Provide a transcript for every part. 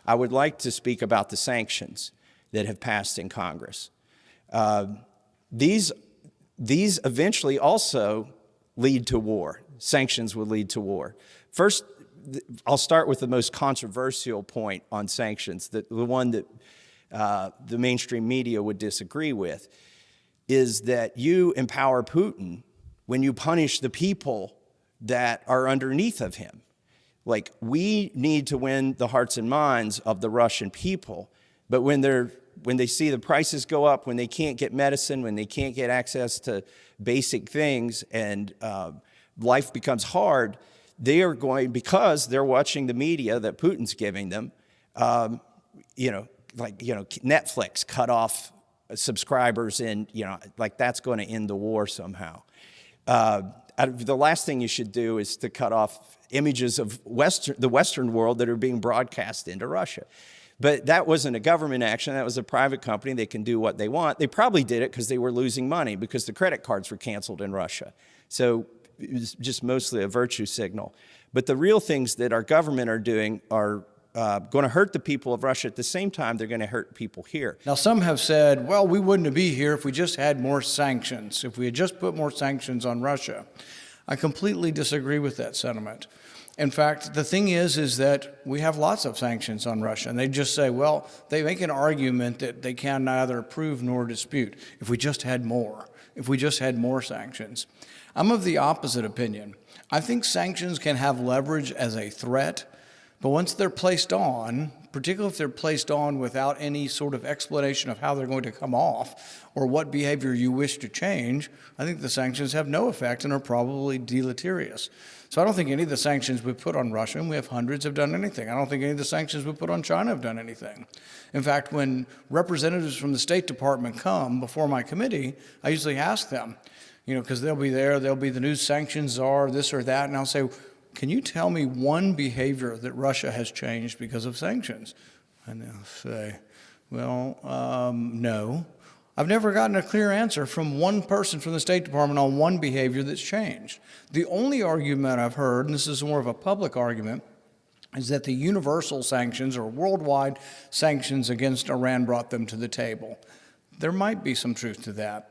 I would like to speak about the sanctions that have passed in Congress. These eventually also lead to war. Sanctions will lead to war. First, I'll start with the most controversial point on sanctions, the one that the mainstream media would disagree with, is that you empower Putin when you punish the people that are underneath of him. Like, we need to win the hearts and minds of the Russian people, but when they see the prices go up, when they can't get medicine, when they can't get access to basic things, and life becomes hard, they are going, because they're watching the media that Putin's giving them, Netflix cut off subscribers, and like that's going to end the war somehow. The last thing you should do is to cut off images of the Western world that are being broadcast into Russia. But that wasn't a government action. That was a private company. They can do what they want. They probably did it because they were losing money, because the credit cards were canceled in Russia. So it was just mostly a virtue signal. But the real things that our government are doing are going to hurt the people of Russia. At the same time, they're going to hurt people here. Now, some have said, well, we wouldn't be here if we just had more sanctions, if we had just put more sanctions on Russia. I completely disagree with that sentiment. In fact, the thing is that we have lots of sanctions on Russia, and they just say, well, they make an argument that they can neither prove nor dispute. If we just had more sanctions. I'm of the opposite opinion. I think sanctions can have leverage as a threat, but once they're placed on, particularly if they're placed on without any sort of explanation of how they're going to come off or what behavior you wish to change, I think the sanctions have no effect and are probably deleterious. So I don't think any of the sanctions we put on Russia, and we have hundreds, have done anything. I don't think any of the sanctions we put on China have done anything. In fact, when representatives from the State Department come before my committee, I usually ask them, because they'll be there, they'll be the new sanctions czar, this or that, and I'll say, can you tell me one behavior that Russia has changed because of sanctions? And they'll say, well, no. I've never gotten a clear answer from one person from the State Department on one behavior that's changed. The only argument I've heard, and this is more of a public argument, is that the universal sanctions or worldwide sanctions against Iran brought them to the table. There might be some truth to that.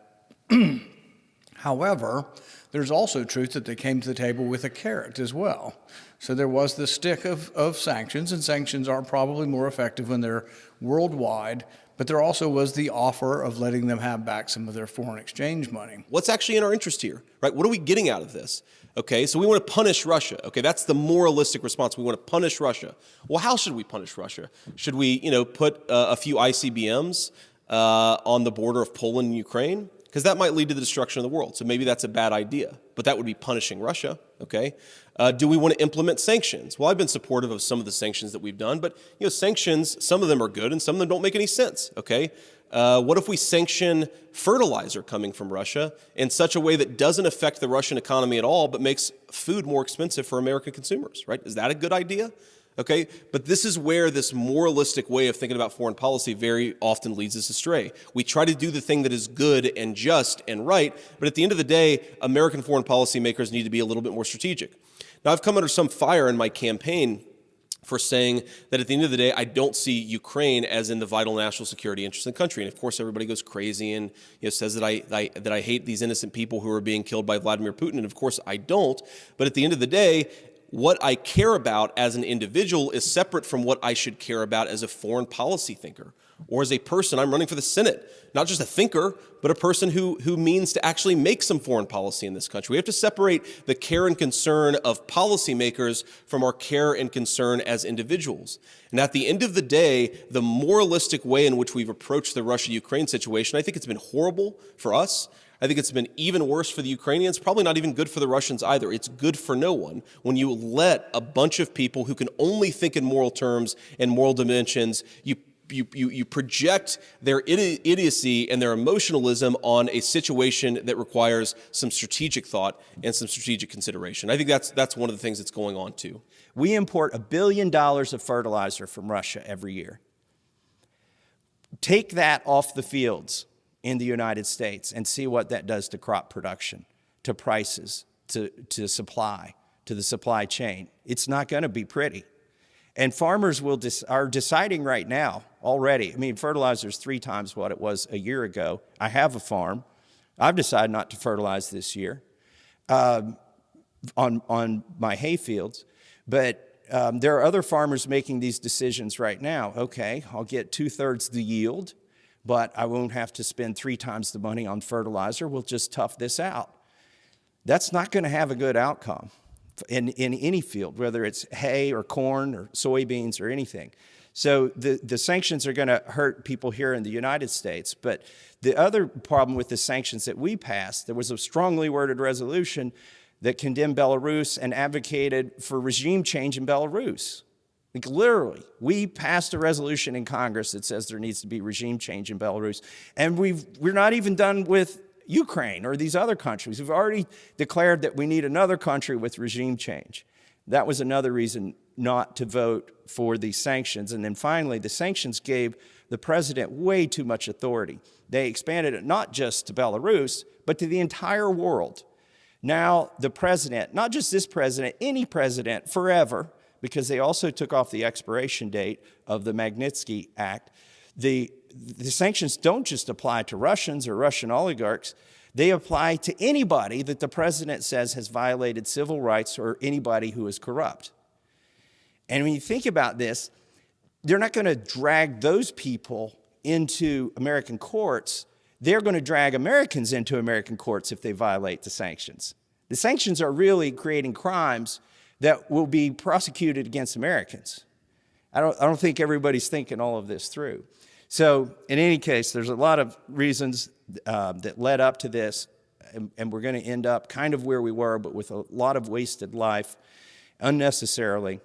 However, there's also truth that they came to the table with a carrot as well. So there was the stick of sanctions, and sanctions are probably more effective when they're worldwide, but there also was the offer of letting them have back some of their foreign exchange money. What's actually in our interest here, right? What are we getting out of this? Okay, so we want to punish Russia. Okay, that's the moralistic response. We want to punish Russia. Well, how should we punish Russia? Should we, put a few ICBMs on the border of Poland and Ukraine? Because that might lead to the destruction of the world. So maybe that's a bad idea, but that would be punishing Russia, okay? Do we want to implement sanctions? Well, I've been supportive of some of the sanctions that we've done, but sanctions, some of them are good and some of them don't make any sense, okay? What if we sanction fertilizer coming from Russia in such a way that doesn't affect the Russian economy at all, but makes food more expensive for American consumers, right? Is that a good idea? Okay, but this is where this moralistic way of thinking about foreign policy very often leads us astray. We try to do the thing that is good and just and right, but at the end of the day, American foreign policy makers need to be a little bit more strategic. Now, I've come under some fire in my campaign for saying that at the end of the day, I don't see Ukraine as in the vital national security interest of the country. And of course, everybody goes crazy and says that I hate these innocent people who are being killed by Vladimir Putin. And of course, I don't. But at the end of the day, what I care about as an individual is separate from what I should care about as a foreign policy thinker or as a person. I'm running for the Senate, not just a thinker, but a person who means to actually make some foreign policy in this country. We have to separate the care and concern of policymakers from our care and concern as individuals. And at the end of the day, the moralistic way in which we've approached the Russia-Ukraine situation, I think it's been horrible for us. I think it's been even worse for the Ukrainians, probably not even good for the Russians either. It's good for no one when you let a bunch of people who can only think in moral terms and moral dimensions, you project their idiocy and their emotionalism on a situation that requires some strategic thought and some strategic consideration. I think that's one of the things that's going on too. We import $1 billion of fertilizer from Russia every year. Take that off the fields in the United States and see what that does to crop production, to prices, to supply, to the supply chain. It's not going to be pretty. And farmers are deciding right now already. I mean, fertilizer is 3 times what it was a year ago. I have a farm. I've decided not to fertilize this year on my hay fields. But there are other farmers making these decisions right now. Okay, I'll get 2/3 the yield, but I won't have to spend 3 times the money on fertilizer. We'll just tough this out. That's not going to have a good outcome in any field, whether it's hay or corn or soybeans or anything. So the sanctions are going to hurt people here in the United States. But the other problem with the sanctions that we passed, there was a strongly worded resolution that condemned Belarus and advocated for regime change in Belarus. Like literally, we passed a resolution in Congress that says there needs to be regime change in Belarus. And we're not even done with Ukraine or these other countries. We've already declared that we need another country with regime change. That was another reason not to vote for these sanctions. And then finally, the sanctions gave the president way too much authority. They expanded it not just to Belarus, but to the entire world. Now the president, not just this president, any president forever, because they also took off the expiration date of the Magnitsky Act, the sanctions don't just apply to Russians or Russian oligarchs. They apply to anybody that the president says has violated civil rights or anybody who is corrupt. And when you think about this, they're not going to drag those people into American courts. They're going to drag Americans into American courts if they violate the sanctions. The sanctions are really creating crimes that will be prosecuted against Americans. I don't think everybody's thinking all of this through. So in any case, there's a lot of reasons that led up to this, and we're going to end up kind of where we were, but with a lot of wasted life unnecessarily.